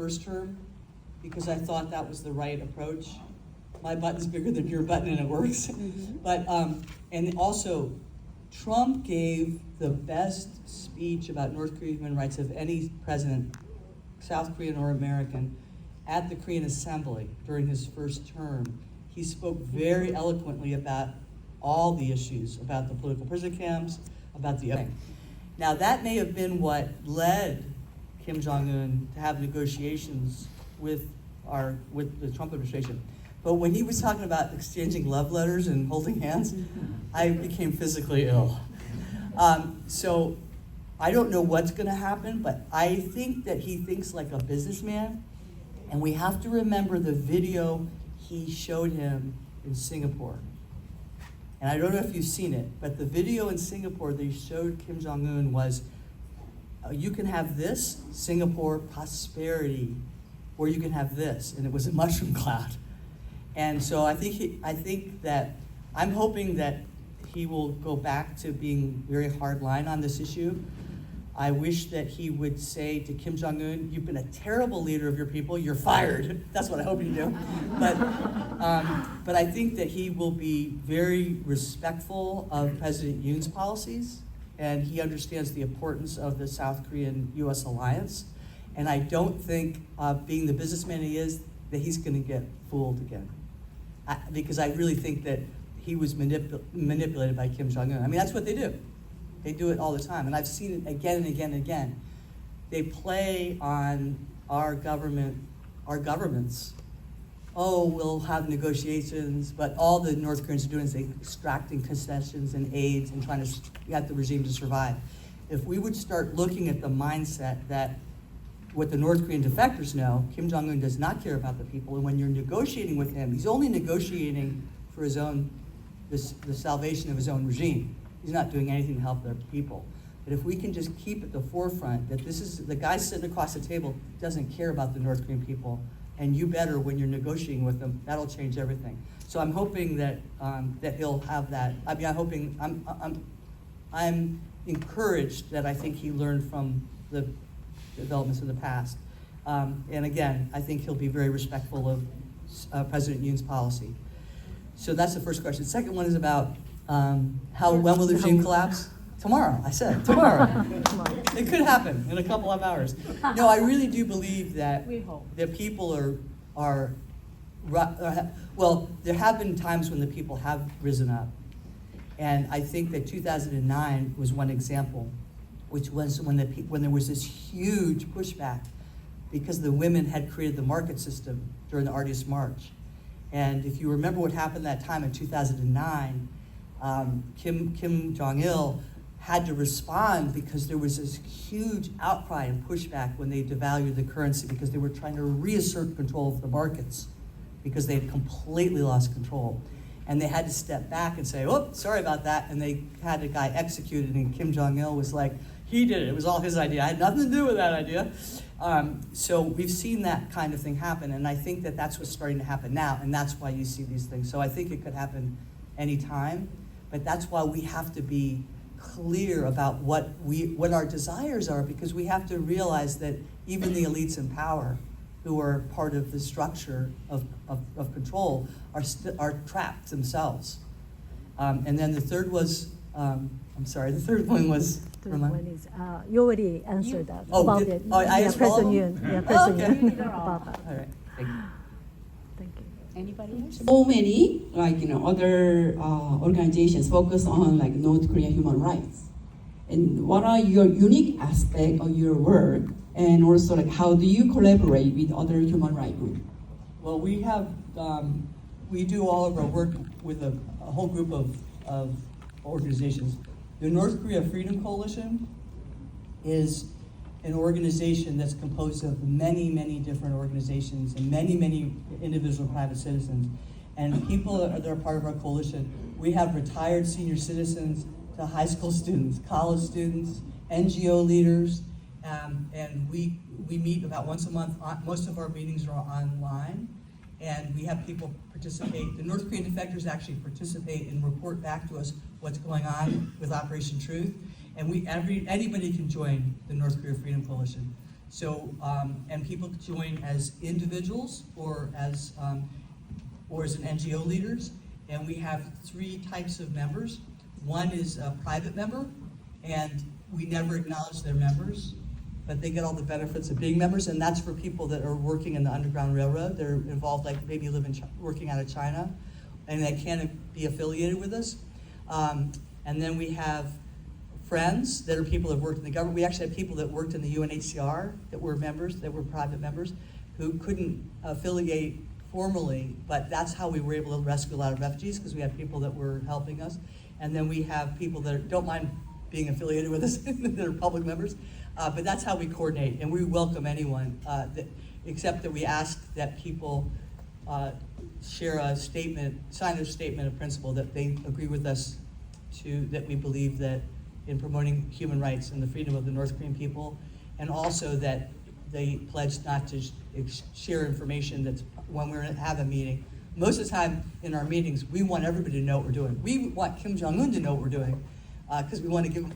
first term because I thought that was the right approach. My button's bigger than your button and it works. Mm-hmm. But, and also, Trump gave the best speech about North Korean human rights of any president, South Korean or American, at the Korean Assembly during his first term. He spoke very eloquently about all the issues, about the political prison camps, about the other. Now that may have been what led Kim Jong-un to have negotiations with the Trump administration. But when he was talking about exchanging love letters and holding hands, I became physically ill. So I don't know what's gonna happen, but I think that he thinks like a businessman, and we have to remember the video he showed him in Singapore. And I don't know if you've seen it, but the video in Singapore they showed Kim Jong-un was, you can have this, Singapore prosperity, or you can have this, and it was a mushroom cloud. And so I think that, I'm hoping that he will go back to being very hard line on this issue. I wish that he would say to Kim Jong-un, you've been a terrible leader of your people, you're fired. That's what I hope you do. But I think that he will be very respectful of President Yoon's policies, and he understands the importance of the South Korean-US alliance. And I don't think, being the businessman he is, that he's gonna get fooled again. Because I really think that he was manipulated by Kim Jong-un. I mean, that's what they do. They do it all the time, and I've seen it again and again and again. They play on our governments. Oh, we'll have negotiations, but all the North Koreans are doing is extracting concessions and aids and trying to get the regime to survive. If we would start looking at the mindset that what the North Korean defectors know, Kim Jong-un does not care about the people, and when you're negotiating with him, he's only negotiating for his own, the salvation of his own regime. He's not doing anything to help their people. But if we can just keep at the forefront that this is, the guy sitting across the table doesn't care about the North Korean people, and you better, when you're negotiating with them, that'll change everything. So I'm hoping that that he'll have that. I mean, I'm encouraged that I think he learned from the developments in the past. And again, I think he'll be very respectful of President Yoon's policy. So that's the first question. The second one is about when will the regime collapse? Tomorrow, I said, tomorrow. It could happen in a couple of hours. No, I really do believe that that people are well, there have been times when the people have risen up. And I think that 2009 was one example, which was when there was this huge pushback because the women had created the market system during the Arduous March. And if you remember what happened that time in 2009, Kim Jong-il had to respond because there was this huge outcry and pushback when they devalued the currency because they were trying to reassert control of the markets because they had completely lost control. And they had to step back and say, oh, sorry about that, and they had a guy executed, and Kim Jong-il was like, he did it, it was all his idea, I had nothing to do with that idea. So we've seen that kind of thing happen, and I think that that's what's starting to happen now, and that's why you see these things. So I think it could happen anytime, but that's why we have to be clear about what our desires are, because we have to realize that even the elites in power who are part of the structure of control are trapped themselves. And then the third was, I'm sorry, the third one was... The third one is, you already answered that. Oh, about it. I asked all of them? Yeah, President Yoon. All right, thank you. Thank you. Anybody else? So many, other organizations focus on North Korean human rights. And what are your unique aspects of your work? And also, how do you collaborate with other human rights groups? Well, we have, we do all of our work with a whole group of organizations. The North Korea Freedom Coalition is an organization that's composed of many, many different organizations and many, many individual private citizens. And people that are part of our coalition, we have retired senior citizens to high school students, college students, NGO leaders, and we meet about once a month. Most of our meetings are online, and we have people participate. The North Korean defectors actually participate and report back to us what's going on with Operation Truth. And anybody can join the North Korea Freedom Coalition. So, and people join as individuals or as an NGO leaders. And we have 3 types of members. One is a private member, and we never acknowledge their members, but they get all the benefits of being members, and that's for people that are working in the Underground Railroad. They're involved, like maybe working out of China, and they can't be affiliated with us. And then we have friends that are people that have worked in the government. We actually have people that worked in the UNHCR that were members, that were private members, who couldn't affiliate formally, but that's how we were able to rescue a lot of refugees, because we had people that were helping us. And then we have people that don't mind being affiliated with us, that are public members, but that's how we coordinate, and we welcome anyone, except that we ask that people share a statement, sign a statement of principle that they agree with us that we believe that in promoting human rights and the freedom of the North Korean people, and also that they pledge not to share information that's when we have a meeting. Most of the time in our meetings, we want everybody to know what we're doing. We want Kim Jong-un to know what we're doing, because we want to give him,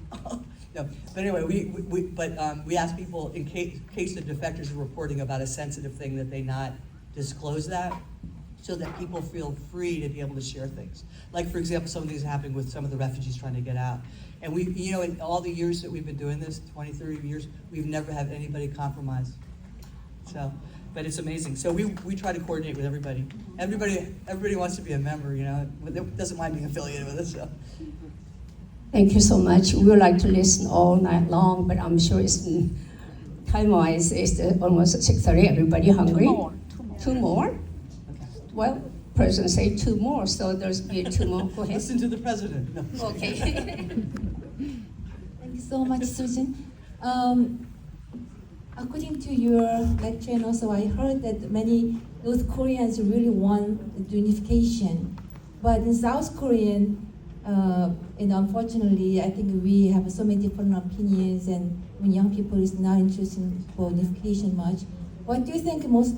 no. But anyway, we ask people in case the defectors are reporting about a sensitive thing that they not disclose that, so that people feel free to be able to share things. Like, for example, some of these are happening with some of the refugees trying to get out. And we, in all the years that we've been doing this, 20, 30 years, we've never had anybody compromise. So, but it's amazing. So we try to coordinate with everybody. Everybody wants to be a member, but doesn't mind being affiliated with us, so. Thank you so much. We would like to listen all night long, but I'm sure it's time-wise, it's almost 6:30. Everybody hungry? Two more? Okay. Well, President say 2 more, so there's be 2 more. Go ahead. Listen to the president. No. Okay. Thank you so much, Susan. According to your lecture, and also I heard that many North Koreans really want unification, but in South Korean, and unfortunately, I think we have so many different opinions, and when young people is not interested for unification much. What do you think most,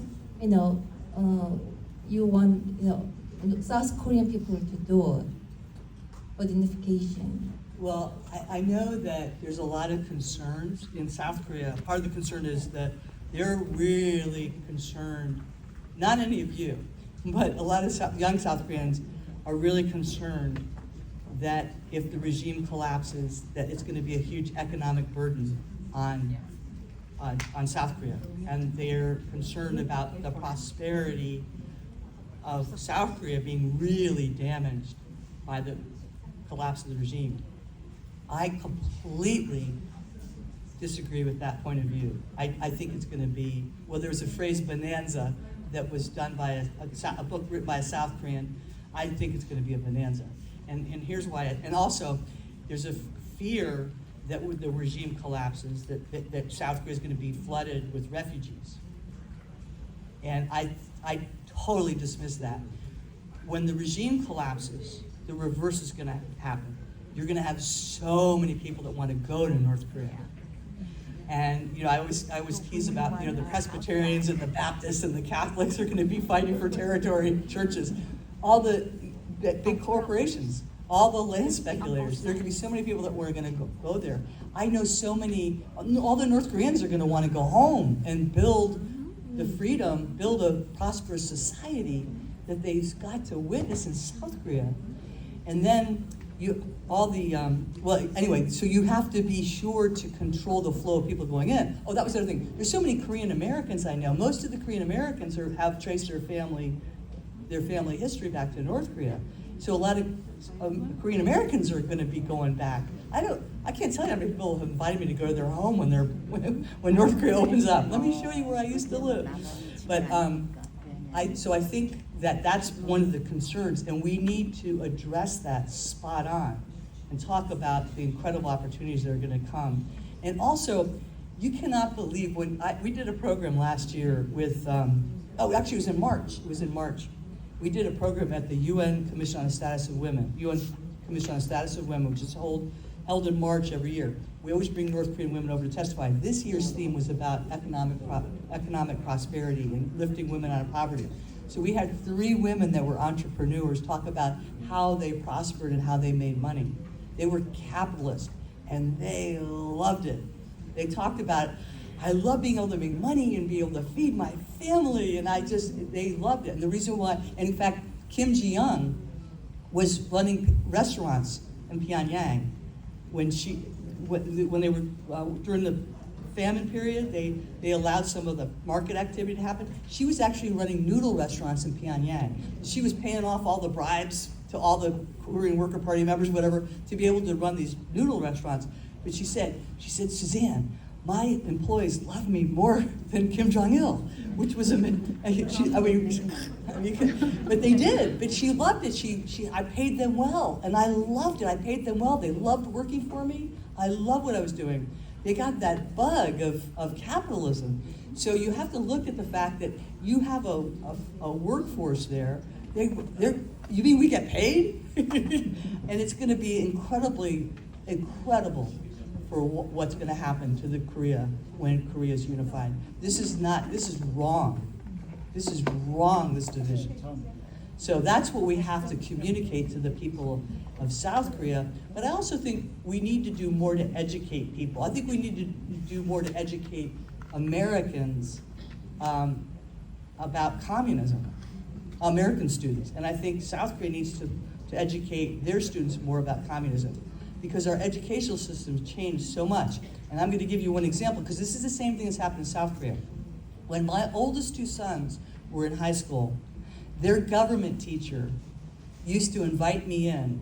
you want, South Korean people to do for unification? Well, I know that there's a lot of concerns in South Korea. Part of the concern is that they're really concerned, not any of you, but a lot of young South Koreans are really concerned that if the regime collapses, that it's going to be a huge economic burden on South Korea. And they're concerned about the prosperity of South Korea being really damaged by the collapse of the regime. I completely disagree with that point of view. I think it's going to be, well, there was a phrase bonanza that was done by a book written by a South Korean. I think it's going to be a bonanza. And here's why. And also, there's a fear that when the regime collapses, that South Korea is going to be flooded with refugees. And I totally dismiss that. When the regime collapses, the reverse is going to happen. You're going to have so many people that want to go to North Korea. And I always tease about the Presbyterians and the Baptists and the Catholics are going to be fighting for territory, churches, all the big corporations, all the land speculators. There are going to be so many people that were going to go there. I know so many. All the North Koreans are going to want to go home and build the freedom, build a prosperous society that they've got to witness in South Korea. And then so you have to be sure to control the flow of people going in. Oh, that was the other thing. There's so many Korean Americans I know. Most of the Korean Americans have traced their family history back to North Korea. So a lot of Korean Americans are going to be going back. I can't tell you how many people have invited me to go to their home when North Korea opens up. Let me show you where I used to live. But I think that's one of the concerns, and we need to address that spot on and talk about the incredible opportunities that are going to come. And also, you cannot believe we did a program last year with, actually it was in March. It was in March. We did a program at the UN Commission on the Status of Women, UN Commission on the Status of Women, which is held in March every year. We always bring North Korean women over to testify. This year's theme was about economic prosperity and lifting women out of poverty. So we had 3 women that were entrepreneurs talk about how they prospered and how they made money. They were capitalists, and they loved it. They talked about I love being able to make money and be able to feed my family, and they loved it. And the reason why, and in fact, Kim Ji-young was running restaurants in Pyongyang when they were, during the famine period, they allowed some of the market activity to happen. She was actually running noodle restaurants in Pyongyang. She was paying off all the bribes to all the Korean Worker Party members, whatever, to be able to run these noodle restaurants. But she said, Suzanne, my employees love me more than Kim Jong-il, which was but they did. But she loved it. I paid them well, and I loved it. I paid them well. They loved working for me. I loved what I was doing. They got that bug of capitalism. So you have to look at the fact that you have a workforce there. You mean we get paid? And it's going to be incredible for what's going to happen to the Korea when Korea is unified. This is wrong. This is wrong, this division. So that's what we have to communicate to the people of South Korea. But I also think we need to do more to educate people. I think we need to do more to educate Americans about communism, American students. And I think South Korea needs to educate their students more about communism, because our educational system's changed so much. And I'm going to give you one example, because this is the same thing that's happened in South Korea. When my oldest two sons were in high school, their government teacher used to invite me in,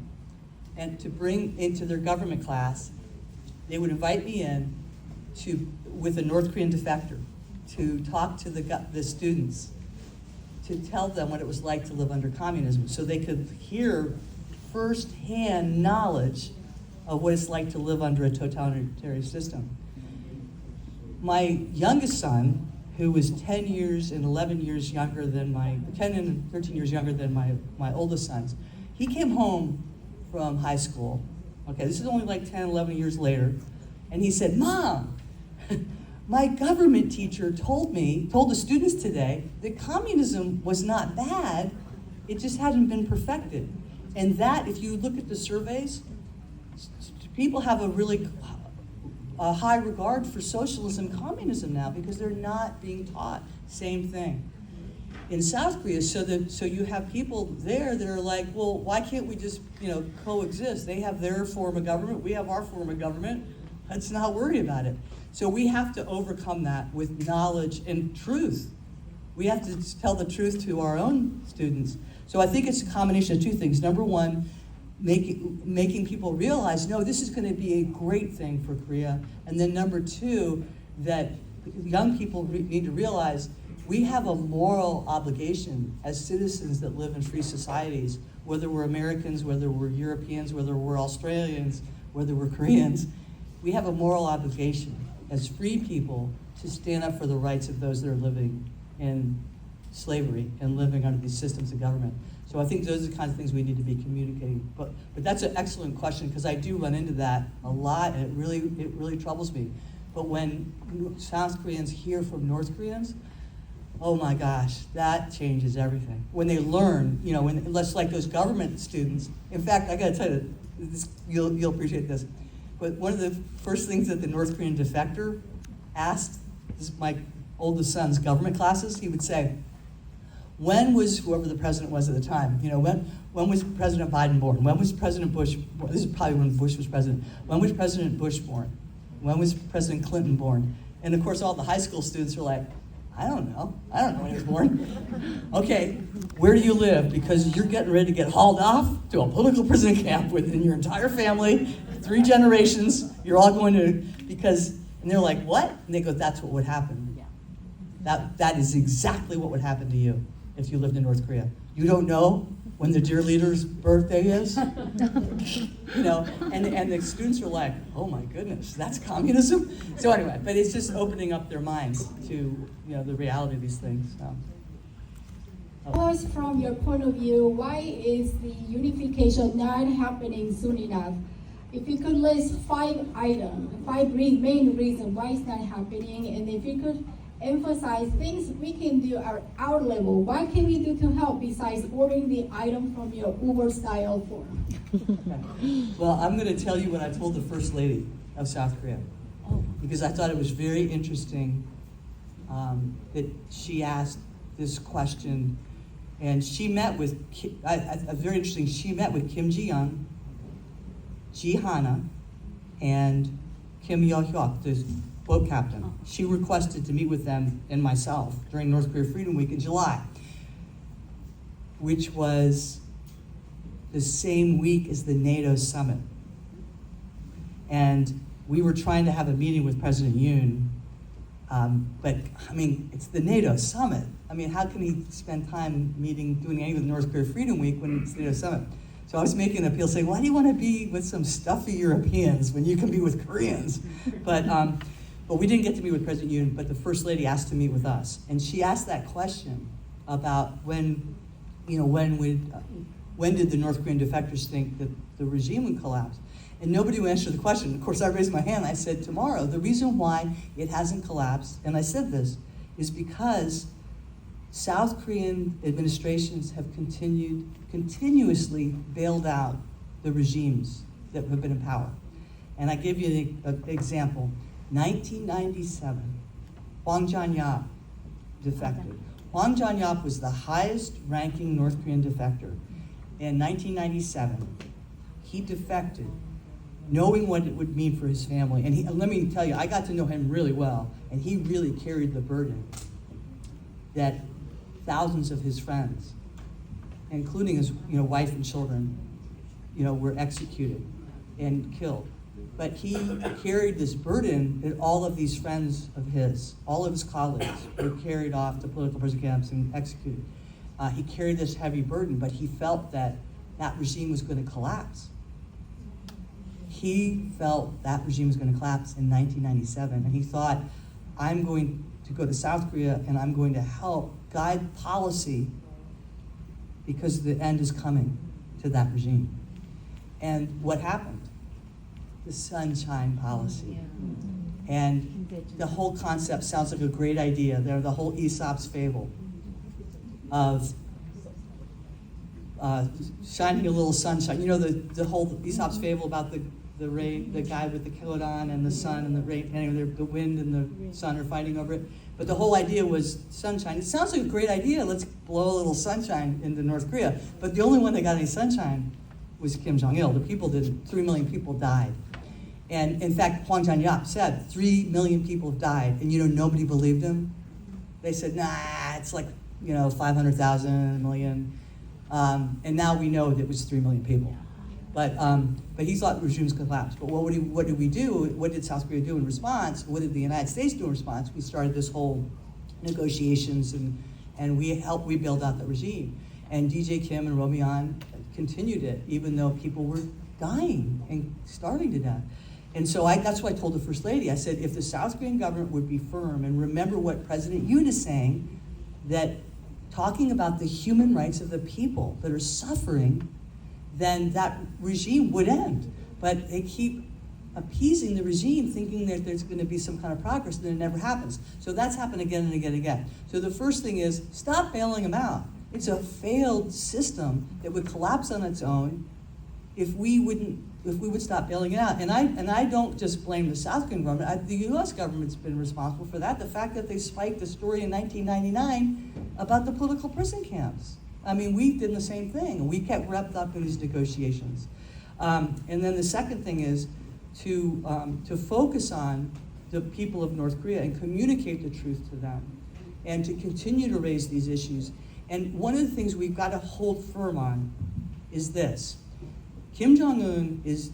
and to bring into their government class, they would invite me in with a North Korean defector to talk to the students, to tell them what it was like to live under communism, so they could hear firsthand knowledge of what it's like to live under a totalitarian system. My youngest son, who was 10 years and 11 years younger than 10 and 13 years younger than my oldest sons, he came home from high school. Okay, this is only like 10, 11 years later. And he said, Mom, my government teacher told the students today that communism was not bad, it just hadn't been perfected. And that, if you look at the surveys, people have a really high regard for socialism and communism now, because they're not being taught same thing. In South Korea, so you have people there that are like, well, why can't we just coexist? They have their form of government, we have our form of government. Let's not worry about it. So we have to overcome that with knowledge and truth. We have to tell the truth to our own students. So I think it's a combination of two things. Number one, making people realize, no, this is going to be a great thing for Korea. And then number two, that young people need to realize we have a moral obligation as citizens that live in free societies, whether we're Americans, whether we're Europeans, whether we're Australians, whether we're Koreans. We have a moral obligation as free people to stand up for the rights of those that are living in slavery and living under these systems of government. So I think those are the kinds of things we need to be communicating. But that's an excellent question, because I do run into that a lot, and it really troubles me. But when South Koreans hear from North Koreans, oh my gosh, that changes everything. When they learn, unless like those government students. In fact, I got to tell you, you'll appreciate this. But one of the first things that the North Korean defector asked, this is my oldest son's government classes, he would say, when was whoever the president was at the time, when was President Biden born? When was President Bush born? This is probably when Bush was president. When was President Bush born? When was President Clinton born? And of course, all the high school students are like, I don't know when he was born. Okay, where do you live? Because you're getting ready to get hauled off to a political prison camp within your entire family, 3 generations, you're all going to, and they're like, what? And they go, that's what would happen. That is exactly what would happen to you if you lived in North Korea. You don't know when the dear leader's birthday is? And the students are like, oh my goodness, that's communism? So anyway, but it's just opening up their minds to the reality of these things. Tell us from your point of view, why is the unification not happening soon enough? If you could list 5 main reasons why it's not happening, and if you could emphasize things we can do at our level. What can we do to help besides ordering the item from your Uber style form? Well, I'm going to tell you what I told the First Lady of South Korea. because I thought it was very interesting that she asked this question. And she met with, very interesting, she met with Kim Ji-young, Ji Hana, and Kim Yo-hyuk, the boat captain. She requested to meet with them and myself during North Korea Freedom Week in July, which was the same week as the NATO summit. And we were trying to have a meeting with President Yoon, but I mean, it's the NATO summit. I mean, how can he spend time doing anything with North Korea Freedom Week when it's the NATO summit? So I was making an appeal saying, why do you want to be with some stuffy Europeans when you can be with Koreans? But we didn't get to meet with President Yoon, but the First Lady asked to meet with us. And she asked that question about when did the North Korean defectors think that the regime would collapse? And nobody would answer the question. Of course, I raised my hand. I said, tomorrow. The reason why it hasn't collapsed, and I said this, is because South Korean administrations have continuously bailed out the regimes that have been in power. And I give you an example. 1997, Hwang Jong-yap defected. Hwang Jong-yap was the highest ranking North Korean defector. In 1997, he defected, knowing what it would mean for his family. And let me tell you, I got to know him really well, and he really carried the burden that thousands of his friends, including his wife and children, were executed and killed. But he carried this burden that all of these friends of his, all of his colleagues, were carried off to political prison camps and executed. He carried this heavy burden, but he felt that that regime was going to collapse. He felt that regime was going to collapse in 1997, and he thought, I'm going to go to South Korea and I'm going to help guide policy because the end is coming to that regime. And what happened? The Sunshine Policy. And the whole concept sounds like a great idea. The whole Aesop's fable of shining a little sunshine. The whole Aesop's fable about the guy with the coat on and the sun and the rain, anyway, the wind and the sun are fighting over it. But the whole idea was sunshine. It sounds like a great idea. Let's blow a little sunshine into North Korea. But the only one that got any sunshine was Kim Jong-il. The people didn't. 3 million people died. And in fact, Hwang Jong-yap said 3 million people have died. And nobody believed him. They said, nah, it's like 500,000, a million. And now we know that it was 3 million people. But he thought regimes collapsed. But what did we do? What did South Korea do in response? What did the United States do in response? We started this whole negotiations and we build out the regime. And DJ Kim and Roh Moo-yeon continued it, even though people were dying and starving to death. And so that's why I told the First Lady, I said, if the South Korean government would be firm and remember what President Yoon is saying, that talking about the human rights of the people that are suffering, then that regime would end. But they keep appeasing the regime, thinking that there's going to be some kind of progress, and it never happens. So that's happened again and again and again. So the first thing is, stop bailing them out. It's a failed system that would collapse on its own if we would stop bailing it out. And I don't just blame the South Korean government. The U.S. government's been responsible for that. The fact that they spiked the story in 1999 about the political prison camps. I mean, we did the same thing. We kept wrapped up in these negotiations. And then the second thing is to focus on the people of North Korea and communicate the truth to them and to continue to raise these issues. And one of the things we've got to hold firm on is this. Kim Jong-un is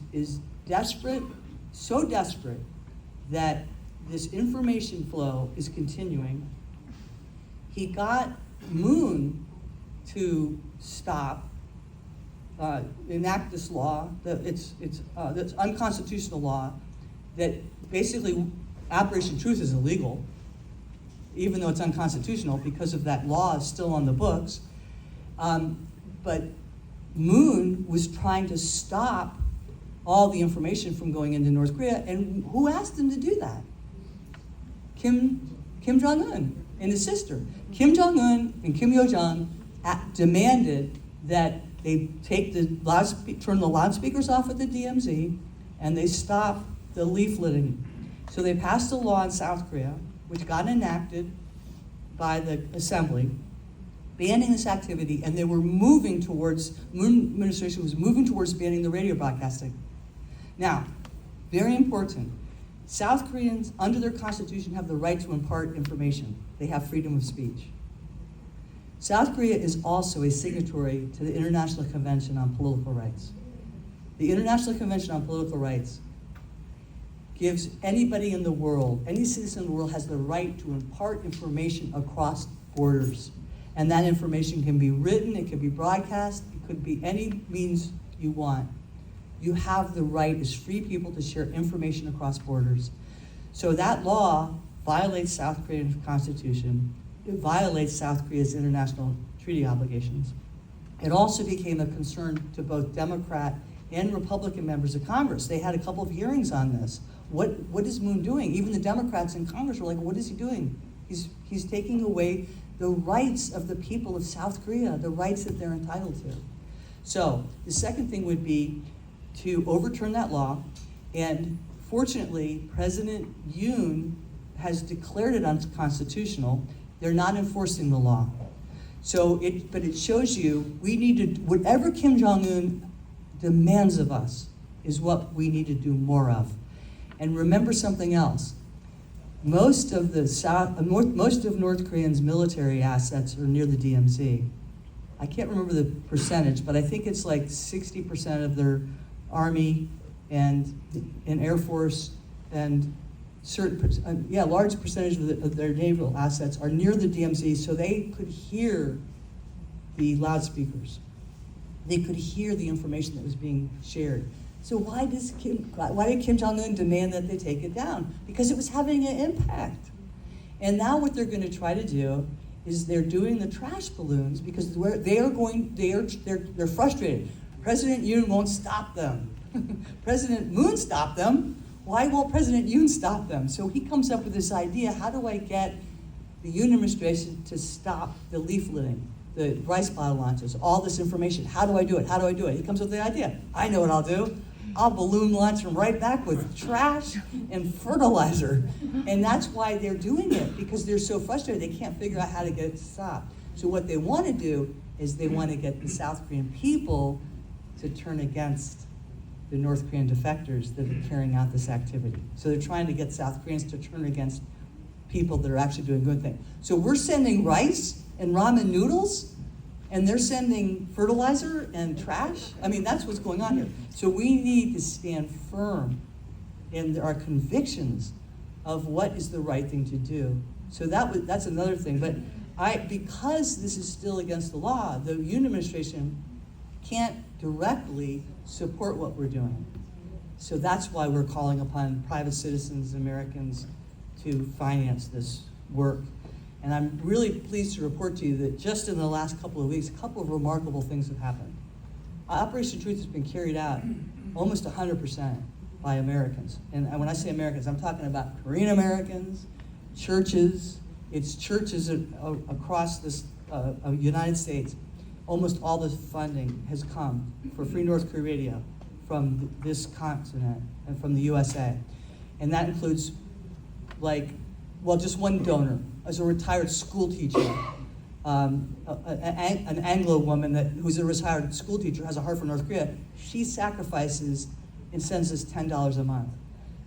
desperate, so desperate that this information flow is continuing. He got Moon to stop, enact this law, that's unconstitutional law, that basically Operation Truth is illegal, even though it's unconstitutional because of that law is still on the books. But Moon was trying to stop all the information from going into North Korea, and who asked him to do that? Kim Jong-un and his sister. Kim Jong-un and Kim Yo-jong demanded that they turn the loudspeakers off at the DMZ, and they stop the leafleting. So they passed a law in South Korea, which got enacted by the assembly, banning this activity, and they were moving towards, Moon administration was moving towards banning the radio broadcasting. Now, very important, South Koreans, under their constitution, have the right to impart information. They have freedom of speech. South Korea is also a signatory to the International Convention on Political Rights. The International Convention on Political Rights gives anybody in the world, any citizen in the world has the right to impart information across borders. And that information can be written, it can be broadcast, it could be any means you want. You have the right as free people to share information across borders. So that law violates South Korean constitution. It violates South Korea's international treaty obligations. It also became a concern to both Democrat and Republican members of Congress. They had a couple of hearings on this. What is Moon doing? Even the Democrats in Congress were like, what is he doing? He's taking away the rights of the people of South Korea, the rights that they're entitled to. So the second thing would be to overturn that law, and fortunately, President Yoon has declared it unconstitutional. They're not enforcing the law. But it shows you, we need to, whatever Kim Jong-un demands of us is what we need to do more of. And remember something else. Most of North Koreans' military assets are near the DMZ. I can't remember the percentage, but I think it's like 60% of their Army and Air Force and large percentage of their naval assets are near the DMZ, so they could hear the loudspeakers. They could hear the information that was being shared. So why did Kim Jong-un demand that they take it down? Because it was having an impact. And now what they're going to try to do is they're doing the trash balloons because they're frustrated. President Yoon won't stop them. President Moon stopped them. Why won't President Yoon stop them? So he comes up with this idea, how do I get the Yoon administration to stop the leafleting, the rice bottle launches, all this information? How do I do it? How do I do it? He comes up with the idea. I know what I'll do. I'll balloon launch them right back with trash and fertilizer. And that's why they're doing it, because they're so frustrated. They can't figure out how to get it to stop. So what they want to do is they want to get the South Korean people to turn against the North Korean defectors that are carrying out this activity. So they're trying to get South Koreans to turn against people that are actually doing good things. So we're sending rice and ramen noodles, and they're sending fertilizer and trash. I mean, that's what's going on here. So we need to stand firm in our convictions of what is the right thing to do. So that's another thing. But because this is still against the law, the Yoon administration can't directly support what we're doing. So that's why we're calling upon private citizens, Americans, to finance this work. And I'm really pleased to report to you that just in the last couple of weeks, a couple of remarkable things have happened. Operation Truth has been carried out almost 100% by Americans. And when I say Americans, I'm talking about Korean Americans, churches. It's churches across this United States. Almost all the funding has come for Free North Korea Radio from this continent and from the USA. And that includes just one donor, as a retired school teacher, an Anglo woman who's a retired school teacher, has a heart for North Korea. She sacrifices and sends us $10 a month.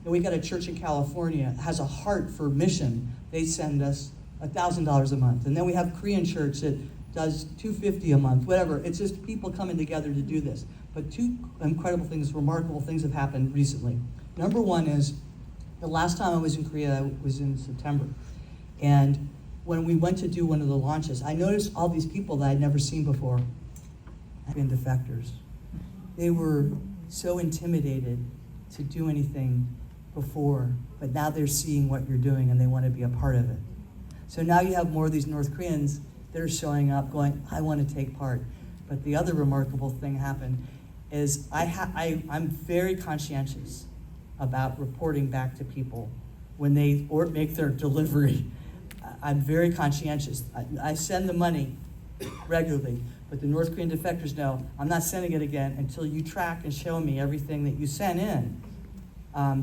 And we got a church in California, has a heart for mission. They send us $1,000 a month. And then we have a Korean church that does $250 a month, whatever. It's just people coming together to do this. But two incredible things, remarkable things have happened recently. Number one is, the last time I was in Korea was in September. And when we went to do one of the launches, I noticed all these people that I'd never seen before had been defectors. They were so intimidated to do anything before, but now they're seeing what you're doing and they want to be a part of it. So now you have more of these North Koreans that are showing up going, I want to take part. But the other remarkable thing happened is I'm very conscientious about reporting back to people when they make their delivery. I'm very conscientious. I send the money regularly, but the North Korean defectors know I'm not sending it again until you track and show me everything that you sent in.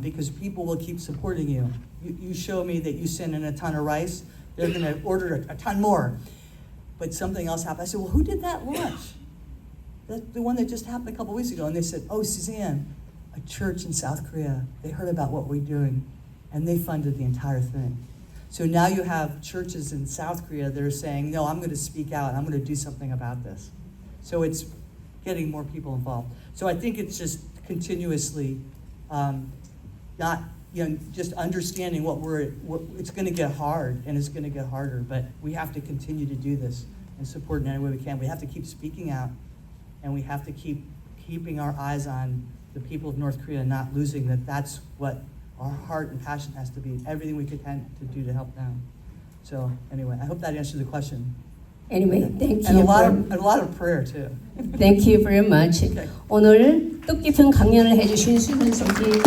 because people will keep supporting you. You show me that you send in a ton of rice, they're going to order a ton more. But something else happened. I said, well, who did that launch? The one that just happened a couple weeks ago. And they said, oh, Suzanne, a church in South Korea, they heard about what we're doing, and they funded the entire thing. So now you have churches in South Korea that are saying, no, I'm going to speak out. I'm going to do something about this. So it's getting more people involved. So I think it's just continuously not, just understanding it's going to get hard, and it's going to get harder, but we have to continue to do this and support in any way we can. We have to keep speaking out, and we have to keep keeping our eyes on the people of North Korea, not losing that. That's what our heart and passion has to be, everything we can to do to help them. So anyway, I hope that answers the question. Anyway, thank you. And a lot of prayer too. Thank you very much. Okay. 오늘 뜻깊은 강연을 해주신 수현 선생님